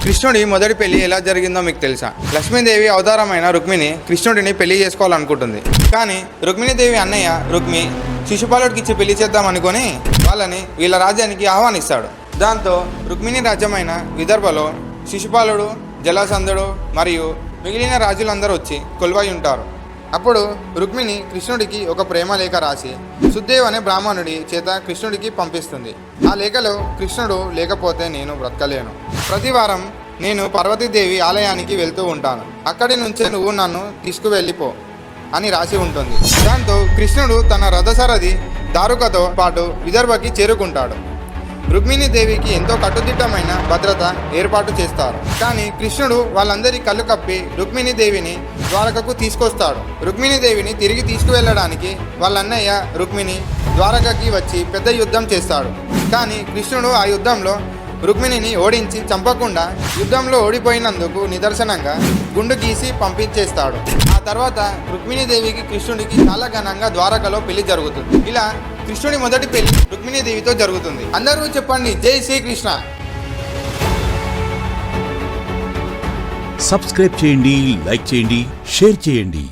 కృష్ణుడి మొదటి పెళ్లి ఎలా జరిగిందో మీకు తెలుసా? లక్ష్మీదేవి అవతారమైన రుక్మిణి కృష్ణుడిని పెళ్లి చేసుకోవాలనుకుంటుంది. కానీ రుక్మిణీదేవి అన్నయ్య రుక్మి శిశుపాలుడికి ఇచ్చి పెళ్లి చేద్దాం అనుకొని వాళ్ళని వీళ్ళ రాజ్యానికి ఆహ్వానిస్తాడు. దాంతో రుక్మిణి రాజ్యమైన విదర్భలో శిశుపాలుడు, జలసంధుడు మరియు మిగిలిన రాజులందరూ వచ్చి కొలువై ఉంటారు. అప్పుడు రుక్మిణి కృష్ణుడికి ఒక ప్రేమ లేఖ రాసి సుద్దేవ్ అనే బ్రాహ్మణుడి చేత కృష్ణుడికి పంపిస్తుంది. ఆ లేఖలో కృష్ణుడు లేకపోతే నేను బ్రతకలేను, ప్రతి వారం నేను పార్వతీదేవి ఆలయానికి వెళ్తూ ఉంటాను, అక్కడి నుంచే నువ్వు నన్ను తీసుకువెళ్ళిపో అని రాసి ఉంటుంది. దాంతో కృష్ణుడు తన రథసారథి దారుకతో పాటు విదర్భకి చేరుకుంటాడు. రుక్మిణీదేవికి ఎంతో కట్టుదిట్టమైన భద్రత ఏర్పాటు చేస్తారు. కానీ కృష్ణుడు వాళ్ళందరి కళ్ళు కప్పి రుక్మిణీదేవిని ద్వారకకు తీసుకొస్తాడు. రుక్మిణీదేవిని తిరిగి తీసుకువెళ్ళడానికి వాళ్ళ అన్నయ్య రుక్మిణి ద్వారకకి వచ్చి పెద్ద యుద్ధం చేస్తాడు. కానీ కృష్ణుడు ఆ యుద్ధంలో రుక్మిణిని ఓడించి చంపకుండా యుద్ధంలో ఓడిపోయినందుకు నిదర్శనంగా గుండు గీసి పంపించేస్తాడు. ఆ తర్వాత రుక్మిణీదేవికి కృష్ణుడికి చాలా ఘనంగా ద్వారకలో పెళ్లి జరుగుతుంది. ఇలా కృష్ణుడి మొదటి పెళ్లి రుక్మిణీదేవితో జరుగుతుంది. అందరూ చెప్పండి, జై శ్రీకృష్ణ. సబ్స్క్రైబ్ చేయండి, లైక్ చేయండి, షేర్ చేయండి.